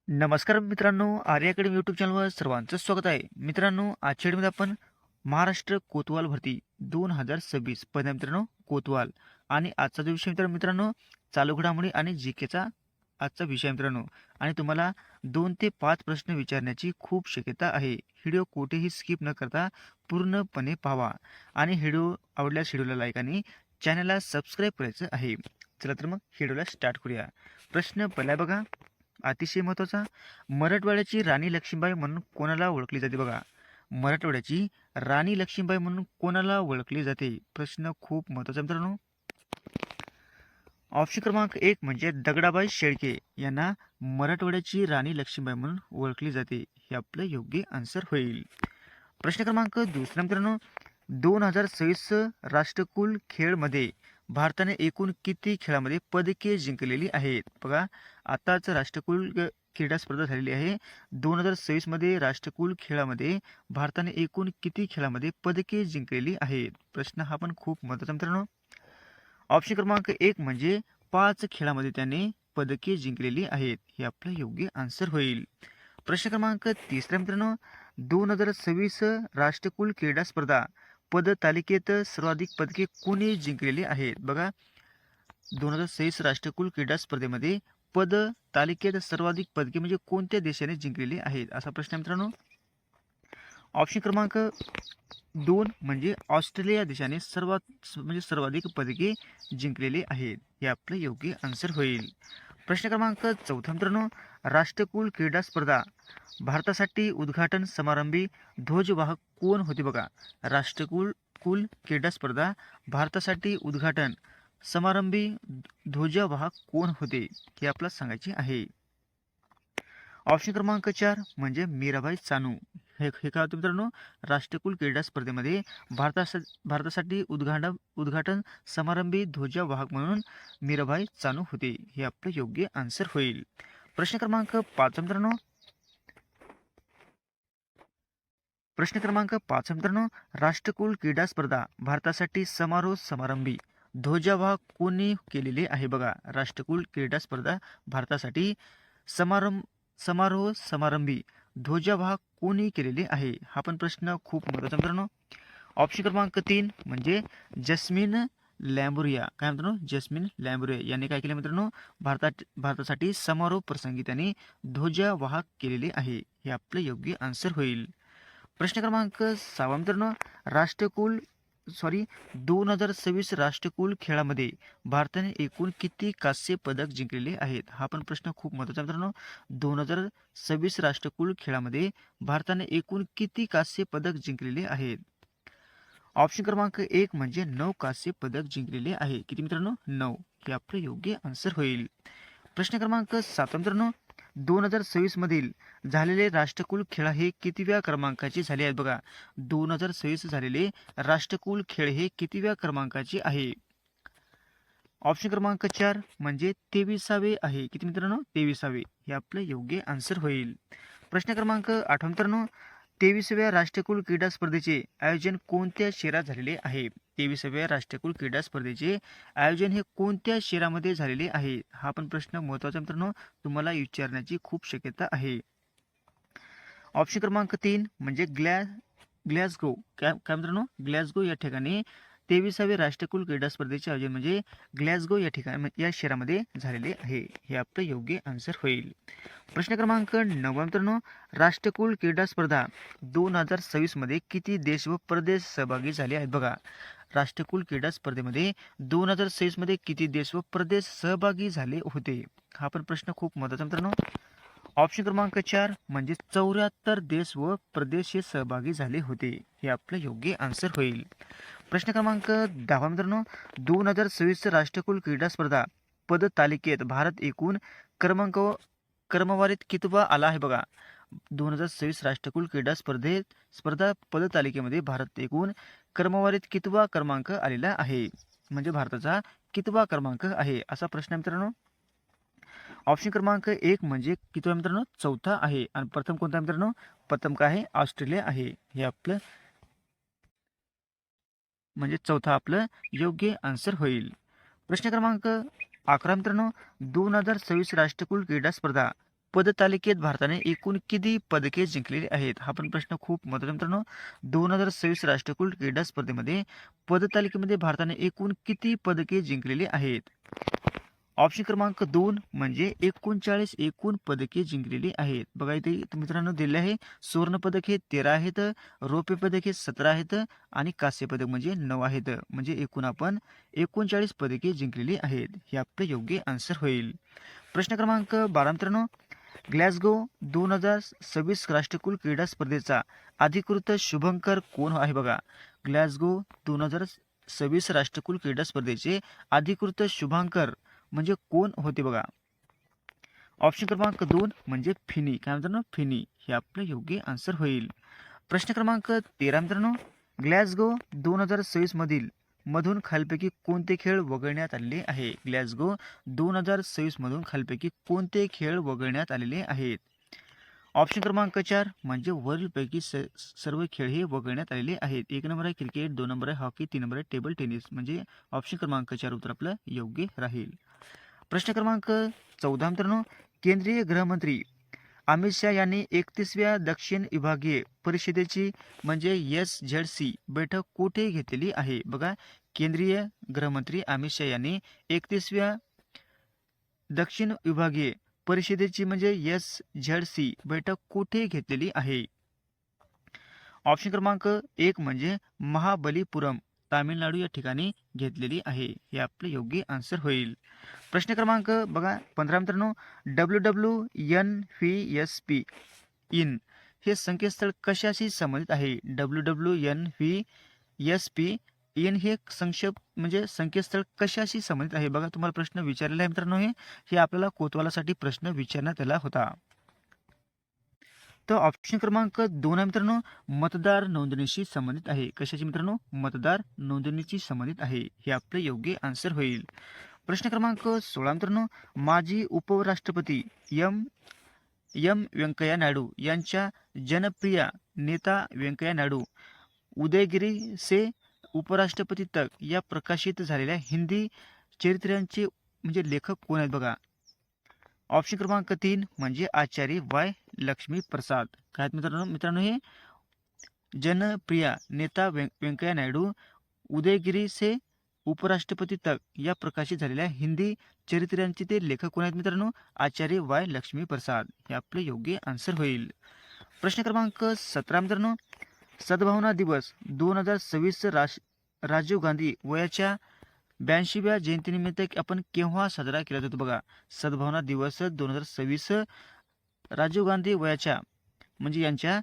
नमस्कार मित्रांनो, आर्य academy YouTube चॅनलवर सर्वांचं स्वागत आहे. मित्रांनो, आजच्या व्हिडिओमध्ये आपण महाराष्ट्र कोतवाल भरती 2026 पहिल्या मित्रांनो कोतवाल आणि आजचा जो विषय मित्रांनो चालू घडामोडी आणि जीकेचा आजचा विषय मित्रांनो. आणि तुम्हाला 2 ते 5 प्रश्न विचारण्याची खूप शक्यता आहे. व्हिडिओ कुठेही स्किप न करता पूर्णपणे पाहावा आणि व्हिडिओ आवडल्यास व्हिडिओला लाईक आणि चॅनलला सबस्क्राईब करायचं आहे. चला तर मग व्हिडिओला स्टार्ट करूया. प्रश्न पहिला बघा, अतिशय महत्त्वाचा. मराठवाड्याची राणी लक्ष्मीबाई म्हणून कोणाला ओळखली जाते बघा. मराठवाड्याची राणी लक्ष्मीबाई म्हणून कोणाला ओळखली जाते? प्रश्न खूप महत्त्वाचा मित्रांनो. ऑप्शन क्रमांक 1 म्हणजे दगडाबाई शेळके यांना मराठवाड्याची राणी लक्ष्मीबाई म्हणून ओळखली जाते. हे आपलं योग्य आन्सर होईल. प्रश्न क्रमांक 2 मित्रांनो, 2026 राष्ट्रकुल खेळमध्ये भारताने एकूण किती खेळामध्ये पदके जिंकलेली आहेत? बघा, आताच राष्ट्रकुल क्रीडा स्पर्धा झालेली आहे. 2026 मध्ये राष्ट्रकुल खेळामध्ये भारताने एकूण किती खेळामध्ये पदके जिंकलेली आहेत? प्रश्न हा पण खूप महत्त्वाचा मित्रांनो. ऑप्शन क्रमांक 1 म्हणजे 5 खेळामध्ये त्याने पदके जिंकलेली आहेत. हे आपलं योग्य आन्सर होईल. प्रश्न क्रमांक 3 मित्रांनो, 2026 राष्ट्रकुल क्रीडा स्पर्धा पद तालिकेत सर्वाधिक पदके कोणी जिंकलेली आहेत? बघा, 2026 राष्ट्रकुल क्रीडा स्पर्धेमध्ये पद तालिकेत सर्वाधिक पदके म्हणजे कोणत्या देशाने जिंकलेली आहेत, असा प्रश्न मित्रांनो. ऑप्शन क्रमांक 2 म्हणजे ऑस्ट्रेलिया देशाने सर्वाधिक पदके जिंकलेली आहेत. हे आपलं योग्य आन्सर होईल. प्रश्न क्रमांक 4 मित्रांनो, राष्ट्रकुल क्रीडा स्पर्धा भारतासाठी उद्घाटन समारंभी ध्वजवाहक कोण होते? बघा, राष्ट्रकुल क्रीडा स्पर्धा भारतासाठी उद्घाटन समारंभी ध्वजवाहक कोण होते हे आपल्याला सांगायचे आहे. ऑप्शन क्रमांक 4 म्हणजे मीराबाई चानू. हे काय होतं मित्रांनो? राष्ट्रकुल क्रीडा स्पर्धेमध्ये भारतासाठी उद्घाटन समारंभी ध्वजवाहक म्हणून मीराबाई चानू होते. हे आपलं योग्य आन्सर होईल. प्रश्न क्रमांक 5 मित्रांनो, राष्ट्रकुल क्रीडा स्पर्धा भारतासाठी समारंभी ध्वजवाहक कोणी केलेले आहे? बघा, राष्ट्रकुल क्रीडा स्पर्धा भारतासाठी समारंभी ध्वजवाहक कोणी केलेले आहे? हा पण प्रश्न खूप महत्त्वाचा मित्रांनो. ऑप्शन क्रमांक 3 म्हणजे जस्मिन लॅम्बुरिया. काय मित्रांनो? जस्मिन लॅम्बुरिया यांनी काय केले मित्रांनो? भारतासाठी समारोह प्रसंगी त्यांनी ध्वजवाहक केलेले आहे. हे आपलं योग्य आन्सर होईल. प्रश्न क्रमांक 6 मित्रांनो, 2026 राष्ट्रकुल खेळामध्ये भारताने एकूण किती कांस्य पदक जिंकलेले आहेत? हा पण प्रश्न खूप महत्त्वाचा मित्रांनो. 2026 राष्ट्रकुल खेळामध्ये भारताने एकूण किती कांस्य पदक जिंकलेले आहेत? ऑप्शन क्रमांक 1 म्हणजे 9 कांस्य पदक जिंकलेले आहे. किती मित्रांनो? 9. हे आपलं योग्य आन्सर होईल. प्रश्न क्रमांक 7 मित्रांनो, 2026 मधील झालेले राष्ट्रकुल खेळ हे कितव्या क्रमांकाचे झाले आहेत? बघा, 2026 झालेले राष्ट्रकुल खेळ हे कितव्या क्रमांकाचे आहे? ऑप्शन क्रमांक 4 म्हणजे 23वे आहे. किती मित्रांनो? 23वे. हे आपलं योग्य आन्सर होईल. प्रश्न क्रमांक 8 मित्रांनो, 23व्या राष्ट्रकुल क्रीडा स्पर्धेचे आयोजन कोणत्या शहरात झालेले आहे? 23व्या राष्ट्रकुल क्रीडा स्पर्धेचे आयोजन हे कोणत्या शहरामध्ये झालेले आहे? हा पण प्रश्न महत्त्वाचा मित्रांनो, तुम्हाला विचारण्याची खूप शक्यता आहे. ऑप्शन क्रमांक 3 म्हणजे ग्लॅसगो. काय मित्रांनो? ग्लॅसगो या ठिकाणी 23वे राष्ट्रकुल क्रीडा स्पर्धेचे आयोजन म्हणजे ग्लॅसगो या ठिकाणी या शहरामध्ये झालेले आहे. हे आपलं योग्य आन्सर होईल. प्रश्न क्रमांक 9 मित्रांनो, राष्ट्रकुल क्रीडा स्पर्धा 2026 मध्ये किती देश व प्रदेश सहभागी झाले आहेत? बघा, राष्ट्रकुल क्रीडा स्पर्धेमध्ये 2026 मध्ये किती देश व प्रदेश सहभागी झाले होते? हा पण प्रश्न खूप महत्त्वाचा मित्रांनो. ऑप्शन क्रमांक 4 म्हणजे 74 देश व प्रदेश हे सहभागी झाले होते. हे आपलं योग्य आन्सर होईल. प्रश्न क्रमांक 10 मित्रांनो, 2026 राष्ट्रकुल क्रीडा स्पर्धा पद तालिकेत भारत एकूण क्रमवारीत कितवा आला आहे? बघा, 2026 राष्ट्रकुल क्रीडा स्पर्धा पद तालिकेमध्ये भारत एकूण क्रमवारीत कितवा क्रमांक आलेला आहे? म्हणजे भारताचा कितवा क्रमांक आहे, असा प्रश्न मित्रांनो. ऑप्शन क्रमांक 1 म्हणजे कितवा मित्रांनो? 4था आहे. आणि प्रथम कोणता मित्रांनो? प्रथम काय आहे? ऑस्ट्रेलिया आहे. हे आपलं म्हणजे 4था आपलं योग्य आन्सर होईल. प्रश्न क्रमांक 11 मित्रांनो, 2026 राष्ट्रकुल क्रीडा स्पर्धा पदतालिकेत भारताने एकूण किती पदके जिंकलेली आहेत? हा पण प्रश्न खूप महत्त्वाचा मित्रांनो. 2026 राष्ट्रकुल क्रीडा स्पर्धेमध्ये पदतालिकेमध्ये भारताने एकूण किती पदके जिंकलेली आहेत? ऑप्शन क्रमांक 2 म्हणजे 39 एकूण पदके जिंकलेली आहेत. बघा इथे मित्रांनो दिले आहे. सुवर्ण पदक हे 13 आहेत, रौप्य पदक हे 17 आहेत आणि कांस्य पदक म्हणजे 9 आहेत. म्हणजे एकूण आपण 39 पदके जिंकलेली आहेत. हे आपलं योग्य आन्सर होईल. प्रश्न क्रमांक 12 मित्रांनो, ग्लॅसगो 2026 राष्ट्रकुल क्रीडा स्पर्धेचा अधिकृत शुभंकर कोण आहे? बघा, ग्लॅसगो 2026 राष्ट्रकुल क्रीडा स्पर्धेचे अधिकृत शुभांकर म्हणजे कोण होते? बघा, ऑप्शन क्रमांक 2 म्हणजे फिनी. काय मित्रांनो? फिनी. हे आपलं योग्य आन्सर होईल. प्रश्न क्रमांक 13 मित्रांनो, ग्लॅसगो 2026 मधून खालपैकी कोणते खेळ वगळण्यात आलेले आहे? ग्लॅसगो 2026 मधून खालपैकी कोणते खेळ वगळण्यात आलेले आहेत? ऑप्शन क्रमांक 4 म्हणजे वरीलपैकी सर्व खेळ हे वगळण्यात आलेले आहेत. 1 नंबर आहे क्रिकेट, 2 नंबर आहे हॉकी, 3 नंबर आहे टेबल टेनिस. म्हणजे ऑप्शन क्रमांक 4 उत्तर आपलं योग्य राहील. प्रश्न क्रमांक 14 मित्रांनो, केंद्रीय गृहमंत्री अमित शहा यांनी 31व्या दक्षिण विभागीय परिषदेची म्हणजे SZC बैठक कुठे घेतलेली आहे? बघा, केंद्रीय गृहमंत्री अमित शहा यांनी 31व्या दक्षिण विभागीय परिषदेची म्हणजे SZC बैठक कुठे घेतलेली आहे? ऑप्शन क्रमांक 1 म्हणजे महाबलीपुरम, तामिळनाडू या ठिकाणी घेतलेली आहे. हे आपले योग्य आन्सर होईल. प्रश्न क्रमांक बघा 15 मित्रांनो, WWNVSP इन हे संकेतस्थळ कशाशी संबंधित आहे? WWNVSP इन हे म्हणजे संकेतस्थळ कशाशी संबंधित आहे? बघा, तुम्हाला प्रश्न विचारलेला आहे मित्रांनो. हे आपल्याला कोतवालासाठी प्रश्न विचारण्यात आला होता. तर ऑप्शन क्रमांक 2 मित्रांनो, मतदार नोंदणीशी संबंधित आहे. कशाची मित्रांनो? मतदार नोंदणीची संबंधित आहे. हे आपले योग्य आन्सर होईल. प्रश्न क्रमांक 16 मित्रांनो, माजी उपराष्ट्रपती एम व्यंकय्या नायडू यांच्या जनप्रिय नेता व्यंकय्या नायडू उदयगिरी से उपराष्ट्रपती तक या प्रकाशित झालेल्या हिंदी चरित्रांचे म्हणजे लेखक कोण आहेत? बघा, ऑप्शन क्रमांक 3 म्हणजे आचार्य वाय लक्ष्मी प्रसाद. काय मित्रांनो? हे जनप्रिय नेता व्यंकय्या नायडू उदयगिरी से उपराष्ट्रपती तक या प्रकाशित झालेल्या हिंदी चरित्रांचे ते लेखक कोण आहेत मित्रांनो? आचार्य वाय लक्ष्मी प्रसाद. हे आपले योग्य आन्सर होईल. प्रश्न क्रमांक 17 मित्रांनो, सद्भावना दिवस 2026 राजीव गांधी वयाच्या 82व्या जयंतीनिमित्त आपण केव्हा साजरा केला जातो? बघा, सद्भावना दिवस 2026 राजीव गांधी वयाच्या म्हणजे यांच्या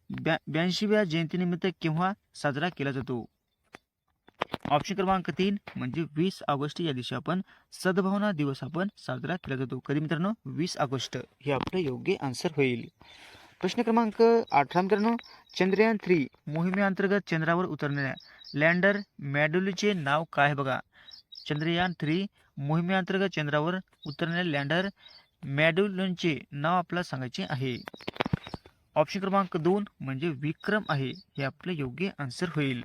82व्या जयंतीनिमित्त केव्हा साजरा केला जातो? ऑप्शन क्रमांक 3 म्हणजे 20 ऑगस्ट या दिवशी आपण सद्भावना दिवस आपण साजरा केला जातो. कधी मित्रांनो? 20 ऑगस्ट. हे आपलं योग्य आन्सर होईल. प्रश्न क्रमांक 18 मित्रांनो, चंद्रयान 3 मोहिमेअंतर्गत चंद्रावर उतरणाऱ्या लँडर मॉड्यूलचे नाव काय? बघा, चंद्रयान 3 मोहिमेअंतर्गत चंद्रावर उतरणाऱ्या लँडर मॉड्यूलचे नाव आपल्याला सांगायचे आहे. ऑप्शन क्रमांक 2 म्हणजे विक्रम आहे. हे आपलं योग्य आन्सर होईल.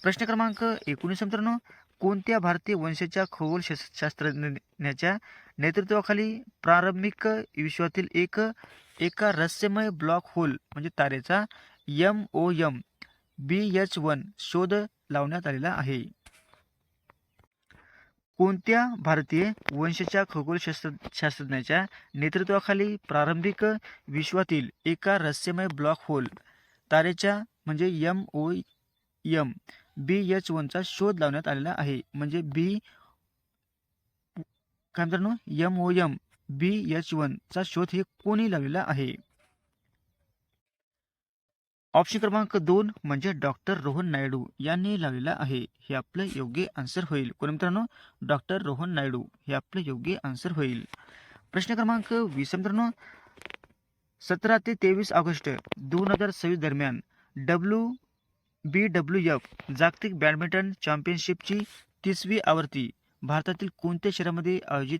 प्रश्न क्रमांक 19 मित्रांनो, कोणत्या भारतीय वंशाच्या खगोलशास्त्रज्ञाच्या नेतृत्वाखाली प्रारंभिक विश्वातील एका रहस्यमय ब्लॅक होल म्हणजे तारेचा MOM BH1 शोध लावण्यात आलेला आहे? कोणत्या भारतीय वंशाच्या खगोलशास्त्रज्ञाच्या नेतृत्वाखाली प्रारंभिक विश्वातील एका रहस्यमय ब्लॅक होल तारेच्या म्हणजे MOM BH1 चा शोध लावण्यात आलेला आहे? म्हणजे काय मित्रांनो? MOM BH1 चा शोध हे कोणी लावलेला आहे? ऑप्शन क्रमांक 2 म्हणजे डॉक्टर रोहन नायडू यांनी लावलेला आहे. हे आपलं योग्य आन्सर होईल. कोण मित्रांनो? डॉक्टर रोहन नायडू. हे आपलं योग्य आन्सर होईल. प्रश्न क्रमांक 20 मित्रांनो, 17 ते 23 ऑगस्ट 2026 दरम्यान BWF जागतिक बॅडमिंटन चॅम्पियनशिपची 30वी आवृत्ती भारतातील कोणत्या शहरामध्ये आयोजित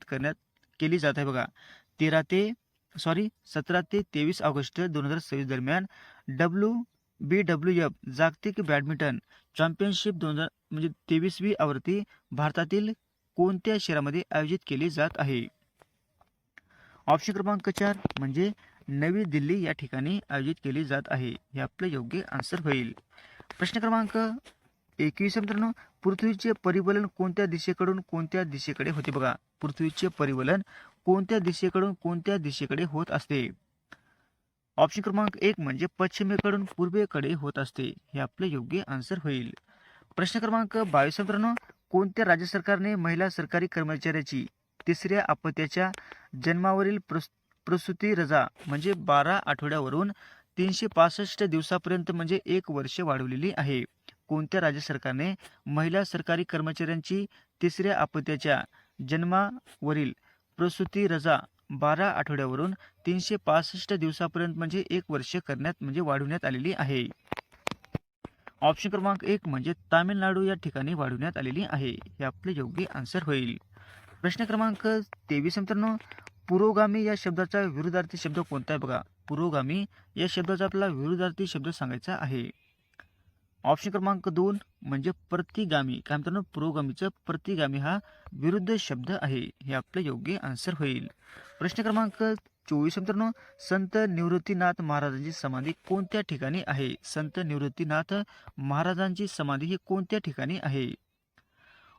केली जात आहे? बघा, 17 ते 23 ऑगस्ट 2026 दरम्यान BWF जागतिक बॅडमिंटन चॅम्पियनशिप 23वी आवृत्ती भारतातील कोणत्या शहरामध्ये आयोजित केली जात आहे? ऑप्शन क्रमांक 4 म्हणजे नवी दिल्ली या ठिकाणी आयोजित केली जात आहे. हे आपलं योग्य आन्सर होईल. प्रश्न क्रमांक 21 मित्रांनो, पृथ्वीचे परिवलन कोणत्या दिशेकडून कोणत्या दिशेकडे होते? बघा, पृथ्वीचे परिवलन कोणत्या दिशेकडून कोणत्या दिशेकडे होत असते? ऑप्शन क्रमांक 1 म्हणजे पश्चिमेकडून पूर्वेकडे होत असते. हे आपले योग्य आन्सर होईल. प्रश्न क्रमांक 22 मित्रांनो, कोणत्या राज्य सरकारने महिला सरकारी कर्मचाऱ्याची तिसऱ्या अपत्याच्या जन्मावरील प्रसूती रजा म्हणजे 12 आठवड्यावरून 365 दिवसापर्यंत म्हणजे 1 वर्ष वाढवलेली आहे? कोणत्या राज्य सरकारने महिला सरकारी कर्मचाऱ्यांची तिसऱ्या अपत्याच्या जन्मावरील प्रसूती रजा 12 आठवड्यावरून 365 दिवसापर्यंत म्हणजे 1 वर्ष करण्यात म्हणजे वाढवण्यात आलेली आहे? ऑप्शन क्रमांक 1 म्हणजे तामिळनाडू या ठिकाणी वाढवण्यात आलेली आहे. हे आपले योग्य आन्सर होईल. प्रश्न क्रमांक 23 मित्रांनो, पुरोगामी या शब्दाचा विरुद्धार्थी शब्द कोणता आहे? बघा, पुरोगामी या शब्दाचा आपल्याला विरुद्धार्थी शब्द सांगायचा आहे. ऑप्शन क्रमांक 2 म्हणजे प्रतिगामी. काय मित्रांनो, पुरोगामीचं प्रतिगामी हा विरुद्ध शब्द आहे. हे आपलं योग्य आन्सर होईल. प्रश्न क्रमांक 24 मित्रांनो, संत निवृत्तीनाथ महाराजांची समाधी कोणत्या ठिकाणी आहे? संत निवृत्तीनाथ महाराजांची समाधी ही कोणत्या ठिकाणी आहे?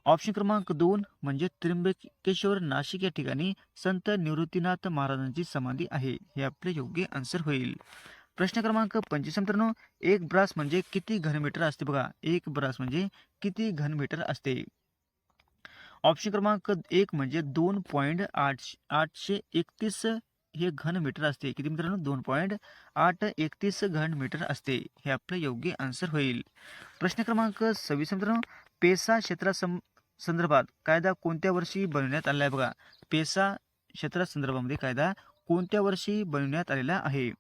ऑप्शन क्रमांक 2 म्हणजे त्र्यंबकेश्वर नाशिक या ठिकाणी संत निवृत्तीनाथ महाराजांची समाधी आहे. हे आपले योग्य आन्सर होईल. प्रश्न क्रमांक 25 मित्रांनो, एक ब्रास म्हणजे किती घनमीटर असते? बघा, एक ब्रास म्हणजे किती घनमीटर असते? ऑप्शन क्रमांक 1 म्हणजे 2.831 हे घनमीटर असते. किती मित्रांनो? 2.831 घनमीटर असते. हे आपलं योग्य आन्सर होईल. प्रश्न क्रमांक 26 मित्रांनो, पेसा संदर्भात कायदा कोणत्या वर्षी बनवण्यात आला आहे? बघा, पेसा क्षेत्रासंदर्भामध्ये कायदा कोणत्या वर्षी बनवण्यात आलेला आहे?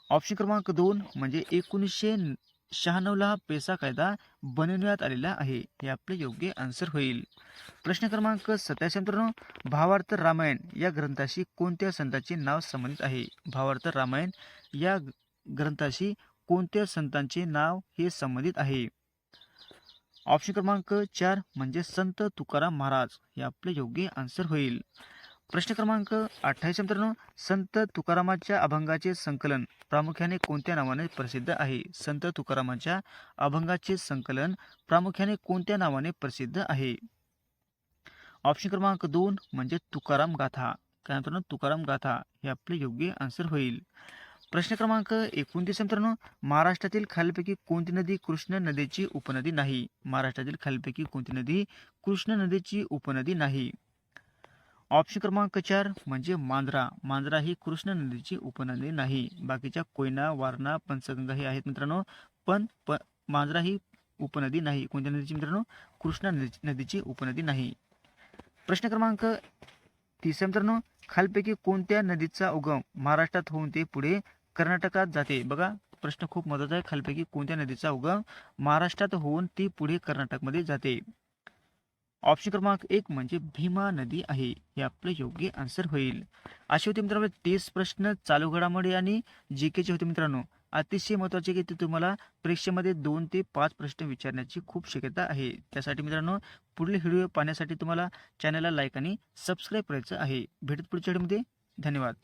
ऑप्शन क्रमांक 2 म्हणजे 1996 ला पेसा कायदा बनवण्यात आलेला आहे. हे आपले योग्य आन्सर होईल. प्रश्न क्रमांक 27 मित्रांनो, भावार्थ रामायण या ग्रंथाशी कोणत्या संतांचे नाव संबंधित आहे? भावार्थ रामायण या ग्रंथाशी कोणत्या संतांचे नाव हे संबंधित आहे? ऑप्शन क्रमांक 4 म्हणजे संत तुकाराम महाराज. हे आपले योग्य आन्सर होईल. प्रश्न क्रमांक 28 मित्रांनो, संत तुकारामाच्या अभंगाचे संकलन प्रामुख्याने कोणत्या नावाने प्रसिद्ध आहे? संत तुकारामाच्या अभंगाचे संकलन प्रामुख्याने कोणत्या नावाने प्रसिद्ध आहे? ऑप्शन क्रमांक 2 म्हणजे तुकाराम गाथा. काय मित्रांनो? तुकाराम गाथा. हे आपले योग्य आन्सर होईल. प्रश्न क्रमांक 29 मित्रांनो, महाराष्ट्रातील खालीलपैकी कोणती नदी कृष्ण नदीची उपनदी नाही? महाराष्ट्रातील खालीलपैकी कोणती नदी कृष्ण नदीची उपनदी नाही? ऑप्शन क्रमांक 4 म्हणजे मांजरा. मांजरा ही कृष्ण नदीची उपनदी नाही. बाकीच्या कोयना, वारणा, पंचगंगा हे आहेत मित्रांनो, पण मांजरा ही उपनदी नाही. कोणत्या नदीची मित्रांनो? कृष्णा नदीची उपनदी नाही. प्रश्न क्रमांक 30 मित्रांनो, खालीलपैकी कोणत्या नदीचा उगम महाराष्ट्रात होऊन ते पुढे कर्नाटकात जाते? बघा, प्रश्न खूप महत्त्वाचा आहे. खालीलपैकी कोणत्या नदीचा उगम महाराष्ट्रात होऊन ती पुढे कर्नाटकमध्ये जाते? ऑप्शन क्रमांक 1 म्हणजे भीमा नदी आहे. हे आपलं योग्य आन्सर होईल. असे होते मित्रांनो 30 प्रश्न चालू घडामोडी आणि जीकेचे होते मित्रांनो. अतिशय महत्त्वाचे की ते तुम्हाला परीक्षेमध्ये 2 ते 5 प्रश्न विचारण्याची खूप शक्यता आहे. त्यासाठी मित्रांनो, पुढील व्हिडिओ पाहण्यासाठी तुम्हाला चॅनलला लाईक आणि सबस्क्राईब करायचं आहे. भेटत पुढच्या व्हिडिओमध्ये. धन्यवाद.